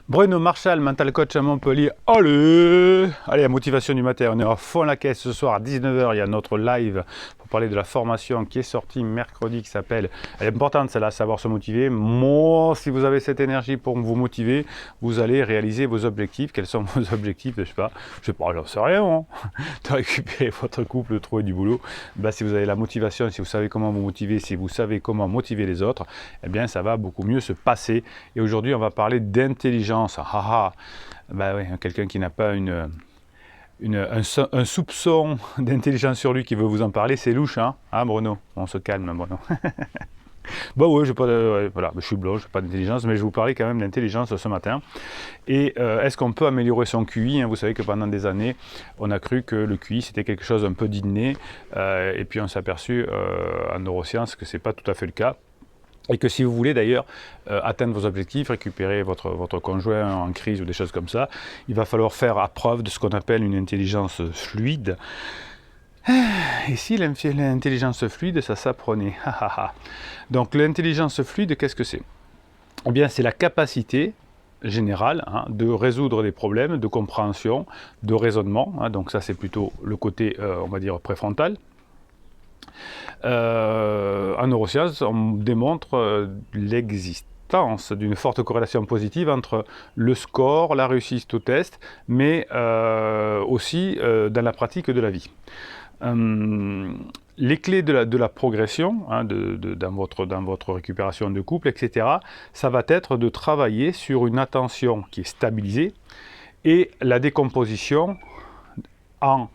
Bruno Marchal, mental coach à Montpellier. Allez, la motivation du matin. On est à fond la caisse ce soir à 19 h. Il y a notre live pour parler de la formation qui est sortie mercredi qui s'appelle. Elle est importante celle-là, savoir se motiver. Moi, si vous avez cette énergie pour vous motiver, vous allez réaliser vos objectifs. Quels sont vos objectifs? Je sais pas, j'en sais rien. Hein. De récupérer votre couple, de trouver du boulot. Ben, si vous avez la motivation, si vous savez comment vous motiver, si vous savez comment motiver les autres, eh bien ça va beaucoup mieux se passer. Et aujourd'hui, on va parler d'intelligence. Ben oui, quelqu'un qui n'a pas un soupçon d'intelligence sur lui qui veut vous en parler, c'est louche, hein, Bruno? On se calme, Bruno. Bon, oui, voilà, je suis blanc, je n'ai pas d'intelligence, mais je vais vous parler quand même d'intelligence ce matin. Et est-ce qu'on peut améliorer son QI? Vous savez que pendant des années, on a cru que le QI c'était quelque chose un peu d'inné, et puis on s'est aperçu en neurosciences que ce n'est pas tout à fait le cas. Et que si vous voulez d'ailleurs atteindre vos objectifs, récupérer votre conjoint en crise ou des choses comme ça, il va falloir faire à preuve de ce qu'on appelle une intelligence fluide. Et si l'intelligence fluide, ça s'apprenait? Donc l'intelligence fluide, qu'est-ce que c'est? Eh bien, c'est la capacité générale de résoudre des problèmes de compréhension, de raisonnement. Donc ça, c'est plutôt le côté, on va dire, préfrontal. En neurosciences, on démontre l'existence d'une forte corrélation positive entre le score, la réussite au test, mais aussi dans la pratique de la vie. Les clés de la progression dans votre récupération de couple, etc., ça va être de travailler sur une attention qui est stabilisée et la décomposition en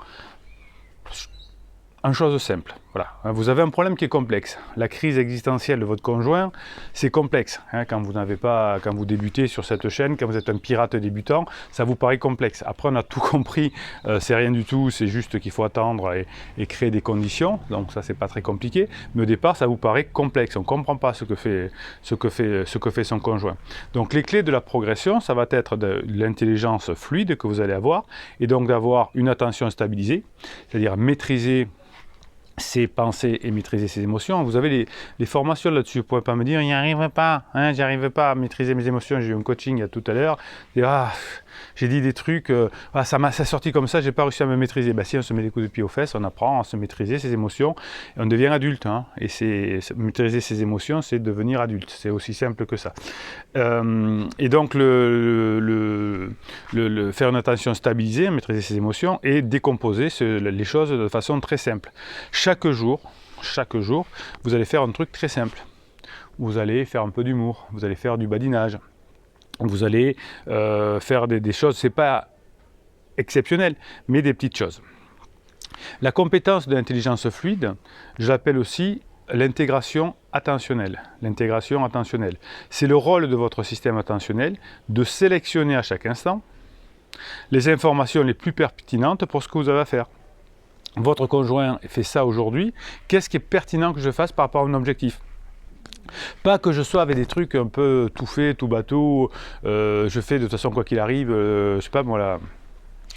chose simple. Voilà. Vous avez un problème qui est complexe. La crise existentielle de votre conjoint, c'est complexe. Quand vous débutez sur cette chaîne, quand vous êtes un pirate débutant, ça vous paraît complexe. Après, on a tout compris, c'est rien du tout, c'est juste qu'il faut attendre et créer des conditions. Donc ça, c'est pas très compliqué. Mais au départ, ça vous paraît complexe. On ne comprend pas ce que fait son conjoint. Donc les clés de la progression, ça va être de l'intelligence fluide que vous allez avoir, et donc d'avoir une attention stabilisée, c'est-à-dire maîtriser ses pensées et maîtriser ses émotions. Vous avez les formations là-dessus. Vous ne pouvez pas me dire, il n'y arrive pas, j'arrive pas à maîtriser mes émotions. J'ai eu un coaching il y a tout à l'heure. J'ai dit des trucs, ça m'a sorti comme ça, j'ai pas réussi à me maîtriser. Si on se met des coups de pied aux fesses, on apprend à se maîtriser ses émotions et on devient adulte. Et maîtriser ses émotions, c'est devenir adulte. C'est aussi simple que ça. Et donc, faire une attention stabilisée, maîtriser ses émotions et décomposer les choses de façon très simple. Chaque jour, vous allez faire un truc très simple. Vous allez faire un peu d'humour, vous allez faire du badinage, vous allez faire des choses, c'est pas exceptionnel, mais des petites choses. La compétence de l'intelligence fluide, je l'appelle aussi l'intégration attentionnelle. L'intégration attentionnelle, c'est le rôle de votre système attentionnel de sélectionner à chaque instant les informations les plus pertinentes pour ce que vous avez à faire. Votre conjoint fait ça aujourd'hui, qu'est-ce qui est pertinent que je fasse par rapport à un objectif? Pas que je sois avec des trucs un peu tout fait, tout bateau, je fais de toute façon quoi qu'il arrive, je sais pas moi,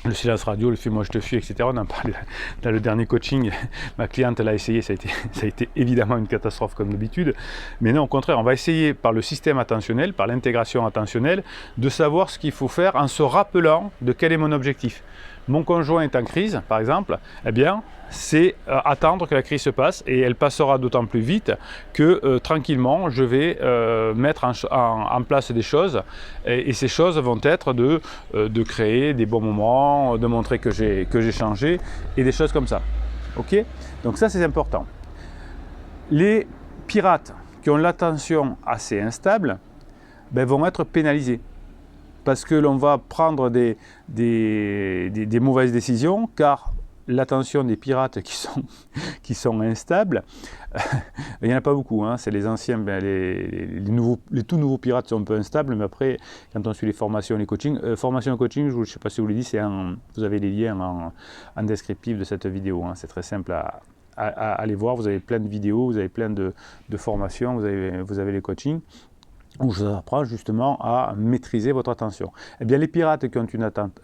le silence radio, le fuis-moi je te fuis, etc. On en parlait dans le dernier coaching, ma cliente l'a essayé, ça a été évidemment une catastrophe comme d'habitude, mais non, au contraire, on va essayer par le système attentionnel, par l'intégration attentionnelle, de savoir ce qu'il faut faire en se rappelant de quel est mon objectif. Mon conjoint est en crise, par exemple, eh bien, c'est attendre que la crise se passe et elle passera d'autant plus vite que tranquillement, je vais mettre en place des choses et ces choses vont être de créer des bons moments, de montrer que j'ai changé et des choses comme ça. Ok? Donc ça, c'est important. Les pirates qui ont l'attention assez instable vont être pénalisés. Parce que l'on va prendre des mauvaises décisions, car l'attention des pirates qui sont instables, il n'y en a pas beaucoup, c'est les anciens, les tout nouveaux pirates sont un peu instables, mais après, quand on suit les formations, les coachings, formation et coaching, je ne sais pas si vous l'avez dit, vous avez les liens en descriptif de cette vidéo, c'est très simple à aller voir, vous avez plein de vidéos, vous avez plein de formations, vous avez les coachings, où je vous apprends justement à maîtriser votre attention. Eh bien, les pirates qui ont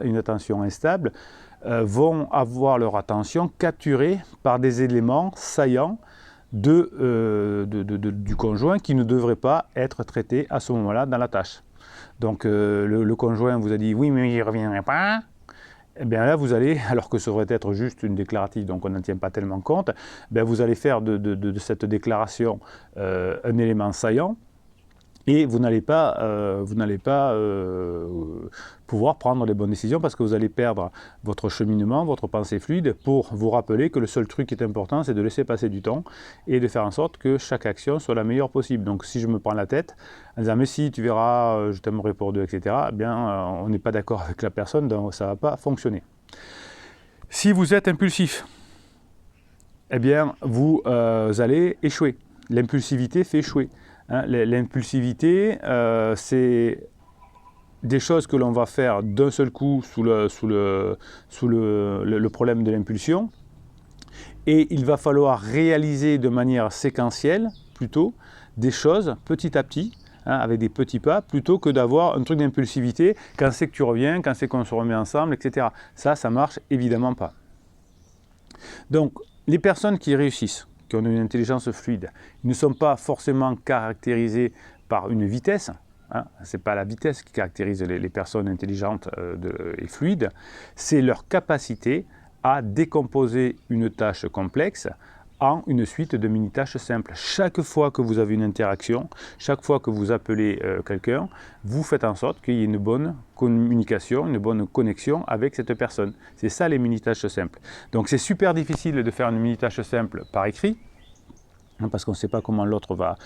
une attention instable vont avoir leur attention capturée par des éléments saillants du conjoint qui ne devraient pas être traités à ce moment-là dans la tâche. Donc le conjoint vous a dit oui mais il ne reviendrait pas, et bien là vous allez, alors que ça devrait être juste une déclarative donc on n'en tient pas tellement compte, bien vous allez faire de cette déclaration un élément saillant. Et vous n'allez pas, pouvoir prendre les bonnes décisions parce que vous allez perdre votre cheminement, votre pensée fluide pour vous rappeler que le seul truc qui est important, c'est de laisser passer du temps et de faire en sorte que chaque action soit la meilleure possible. Donc si je me prends la tête en disant mais si tu verras, je t'aimerai pour deux, etc., eh bien on n'est pas d'accord avec la personne, donc ça ne va pas fonctionner. Si vous êtes impulsif, eh bien vous allez échouer. L'impulsivité fait échouer. L'impulsivité, c'est des choses que l'on va faire d'un seul coup sous le problème de l'impulsion. Et il va falloir réaliser de manière séquentielle, plutôt, des choses petit à petit, avec des petits pas, plutôt que d'avoir un truc d'impulsivité quand c'est que tu reviens, quand c'est qu'on se remet ensemble, etc. Ça marche évidemment pas. Donc, les personnes qui réussissent, qui ont une intelligence fluide, ils ne sont pas forcément caractérisés par une vitesse. Ce n'est pas la vitesse qui caractérise les personnes intelligentes et fluides, c'est leur capacité à décomposer une tâche complexe en une suite de mini-tâches simples. Chaque fois que vous avez une interaction, chaque fois que vous appelez quelqu'un, vous faites en sorte qu'il y ait une bonne communication, une bonne connexion avec cette personne. C'est ça les mini-tâches simples. Donc c'est super difficile de faire une mini-tâche simple par écrit, parce qu'on ne sait pas comment l'autre va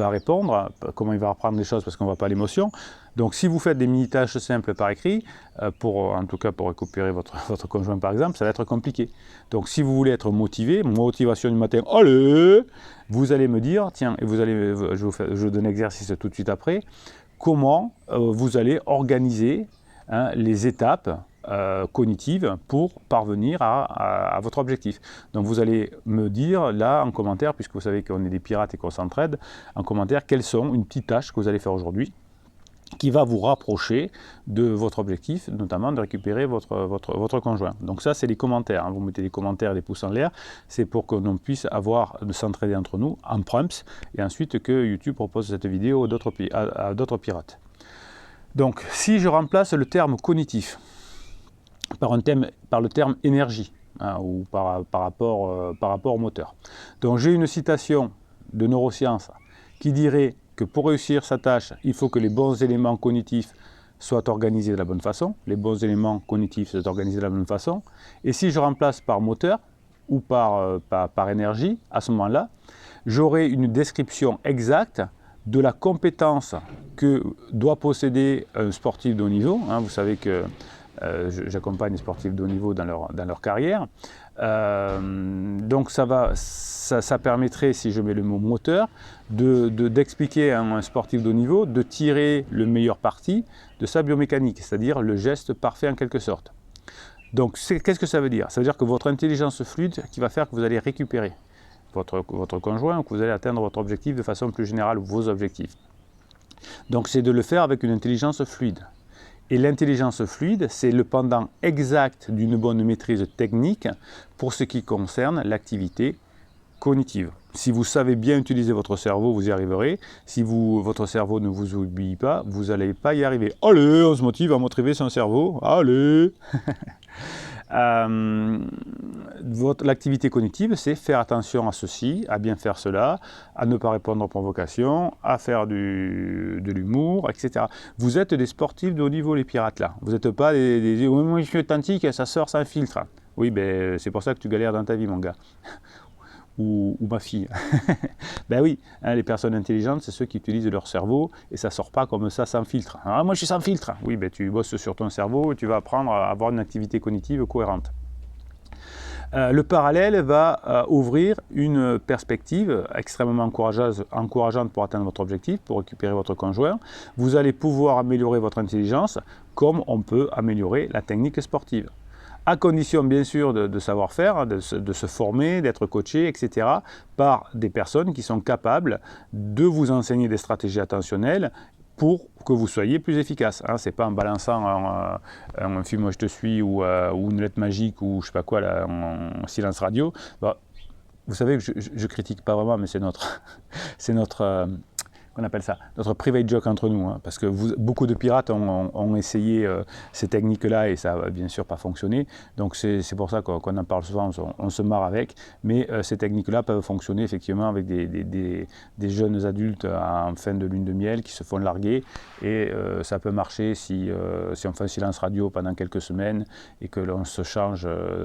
répondre, comment il va reprendre les choses parce qu'on ne voit pas l'émotion. Donc si vous faites des mini-tâches simples par écrit, en tout cas pour récupérer votre conjoint par exemple, ça va être compliqué. Donc si vous voulez être motivé, motivation du matin, allez, vous allez me dire, tiens, et je vous donne l'exercice tout de suite après, comment vous allez organiser les étapes cognitive pour parvenir à votre objectif. Donc vous allez me dire là en commentaire, puisque vous savez qu'on est des pirates et qu'on s'entraide, en commentaire quelles sont une petite tâche que vous allez faire aujourd'hui qui va vous rapprocher de votre objectif, notamment de récupérer votre conjoint. Donc ça c'est les commentaires, vous mettez des commentaires, des pouces en l'air, c'est pour que l'on puisse de s'entraider entre nous en prompts et ensuite que YouTube propose cette vidéo à d'autres pirates. Donc si je remplace le terme cognitif par le terme énergie, ou par rapport au moteur. Donc j'ai une citation de neurosciences qui dirait que pour réussir sa tâche, il faut que les bons éléments cognitifs soient organisés de la bonne façon. Les bons éléments cognitifs soient organisés de la bonne façon. Et si je remplace par moteur ou par énergie, à ce moment-là, j'aurai une description exacte de la compétence que doit posséder un sportif de haut niveau. Vous savez que j'accompagne les sportifs de haut niveau dans leur carrière. Donc ça permettrait, si je mets le mot moteur, d'expliquer à un sportif de haut niveau de tirer le meilleur parti de sa biomécanique, c'est-à-dire le geste parfait en quelque sorte. Donc qu'est-ce que ça veut dire? Ça veut dire que votre intelligence fluide qui va faire que vous allez récupérer votre conjoint ou que vous allez atteindre votre objectif de façon plus générale ou vos objectifs. Donc c'est de le faire avec une intelligence fluide. Et l'intelligence fluide, c'est le pendant exact d'une bonne maîtrise technique pour ce qui concerne l'activité cognitive. Si vous savez bien utiliser votre cerveau, vous y arriverez. Si votre cerveau ne vous oublie pas, vous n'allez pas y arriver. Allez, on se motive à motiver son cerveau. Allez. L'activité cognitive, c'est faire attention à ceci, à bien faire cela, à ne pas répondre aux provocations, à faire de l'humour, etc. Vous êtes des sportifs de haut niveau, les pirates, là. Vous n'êtes pas des moi je suis authentique, ça sort sans filtre. Oui, ben, c'est pour ça que tu galères dans ta vie, mon gars. Ou ma fille. Ben oui, les personnes intelligentes, c'est ceux qui utilisent leur cerveau et ça ne sort pas comme ça sans filtre. Ah, moi je suis sans filtre. Oui, ben tu bosses sur ton cerveau et tu vas apprendre à avoir une activité cognitive cohérente. Le parallèle va ouvrir une perspective extrêmement encourageante pour atteindre votre objectif, pour récupérer votre conjoint. Vous allez pouvoir améliorer votre intelligence comme on peut améliorer la technique sportive. À condition bien sûr de savoir faire, de se former, d'être coaché, etc. par des personnes qui sont capables de vous enseigner des stratégies attentionnelles pour que vous soyez plus efficace. Ce n'est pas en balançant un film Moi je te suis ou une lettre magique ou je sais pas quoi, là, en silence radio. Bah, vous savez que je critique pas vraiment, mais c'est notre qu'on appelle ça, notre private joke entre nous, hein, parce que beaucoup de pirates ont essayé ces techniques-là et ça n'a bien sûr pas fonctionné. Donc c'est pour ça qu'on en parle souvent, on se marre avec, mais ces techniques-là peuvent fonctionner effectivement avec des jeunes adultes en fin de lune de miel qui se font larguer, et ça peut marcher si on fait un silence radio pendant quelques semaines et que l'on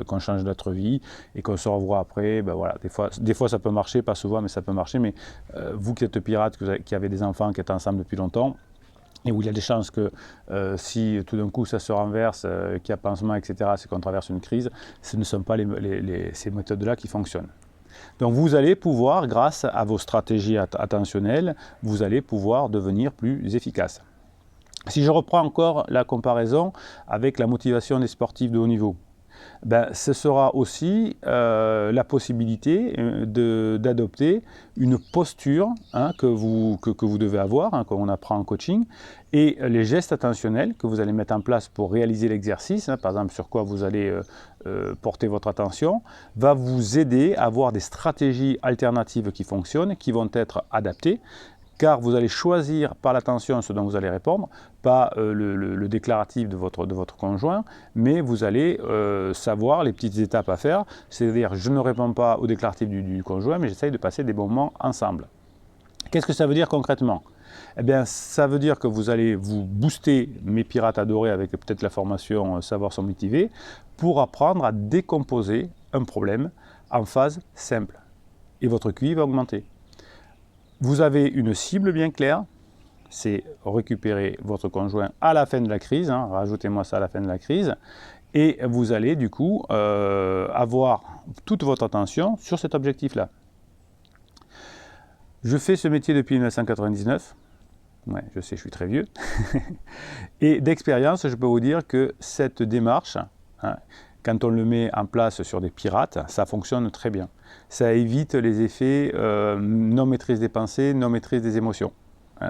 qu'on change notre vie et qu'on se revoit après. Ben voilà, des fois ça peut marcher, pas souvent, mais ça peut marcher. Mais vous qui êtes pirate, qui avez des enfants qui êtes ensemble depuis longtemps, et où il y a des chances que si tout d'un coup ça se renverse, qu'il y a pansement, etc., c'est qu'on traverse une crise, ce ne sont pas ces méthodes-là qui fonctionnent. Donc vous allez pouvoir, grâce à vos stratégies attentionnelles, vous allez pouvoir devenir plus efficace. Si je reprends encore la comparaison avec la motivation des sportifs de haut niveau, ben, ce sera aussi la possibilité d'adopter une posture, hein, que vous devez avoir, hein, qu'on apprend en coaching, et les gestes attentionnels que vous allez mettre en place pour réaliser l'exercice, hein, par exemple sur quoi vous allez porter votre attention, va vous aider à avoir des stratégies alternatives qui fonctionnent, qui vont être adaptées, car vous allez choisir par l'attention ce dont vous allez répondre, pas le déclaratif de votre conjoint, mais vous allez savoir les petites étapes à faire, c'est-à-dire je ne réponds pas au déclaratif du conjoint, mais j'essaye de passer des bons moments ensemble. Qu'est-ce que ça veut dire concrètement? Eh bien, ça veut dire que vous allez vous booster, mes pirates adorés, avec peut-être la formation Savoir se motiver, pour apprendre à décomposer un problème en phase simple. Et votre QI va augmenter. Vous avez une cible bien claire, c'est récupérer votre conjoint à la fin de la crise, hein, rajoutez-moi ça à la fin de la crise, et vous allez du coup avoir toute votre attention sur cet objectif-là. Je fais ce métier depuis 1999, ouais, je sais, je suis très vieux, et d'expérience, je peux vous dire que cette démarche, hein, quand on le met en place sur des pirates, ça fonctionne très bien. Ça évite les effets non maîtrise des pensées, non maîtrise des émotions.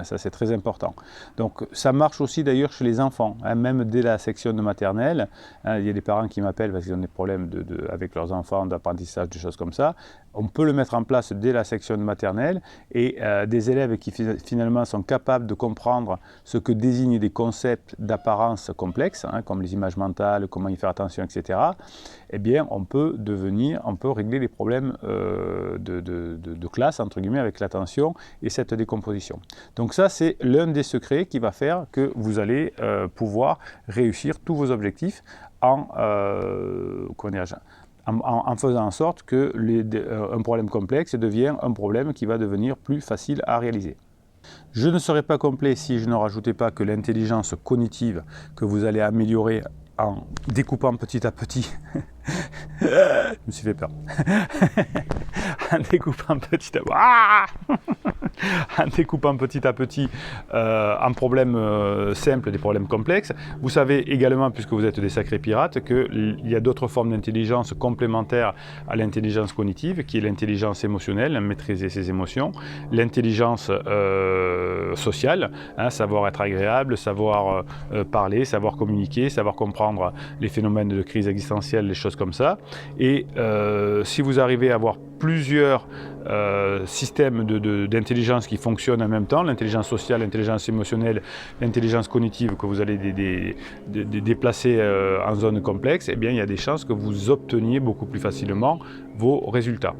Ça, c'est très important. Donc, ça marche aussi d'ailleurs chez les enfants, hein, même dès la section de maternelle. Hein, il y a des parents qui m'appellent parce qu'ils ont des problèmes avec leurs enfants, d'apprentissage, des choses comme ça. On peut le mettre en place dès la section de maternelle, et des élèves qui finalement sont capables de comprendre ce que désignent des concepts d'apparence complexes, hein, comme les images mentales, comment y faire attention, etc. Eh bien, on peut régler les problèmes de classe, entre guillemets, avec l'attention et cette décomposition. Donc ça, c'est l'un des secrets qui va faire que vous allez pouvoir réussir tous vos objectifs en faisant en sorte que un problème complexe devient un problème qui va devenir plus facile à réaliser. Je ne serais pas complet si je ne rajoutais pas que l'intelligence cognitive que vous allez améliorer en découpant petit à petit, je me suis fait peur, en découpant petit à petit en problèmes simples, des problèmes complexes. Vous savez également, puisque vous êtes des sacrés pirates, qu'il y a d'autres formes d'intelligence complémentaires à l'intelligence cognitive, qui est l'intelligence émotionnelle, maîtriser ses émotions, l'intelligence sociale, hein, savoir être agréable, savoir parler, savoir communiquer, savoir comprendre les phénomènes de crise existentielle, les choses comme ça. Et si vous arrivez à avoir plusieurs systèmes d'intelligence qui fonctionnent en même temps, l'intelligence sociale, l'intelligence émotionnelle, l'intelligence cognitive, que vous allez déplacer en zone complexe, eh bien, il y a des chances que vous obteniez beaucoup plus facilement vos résultats.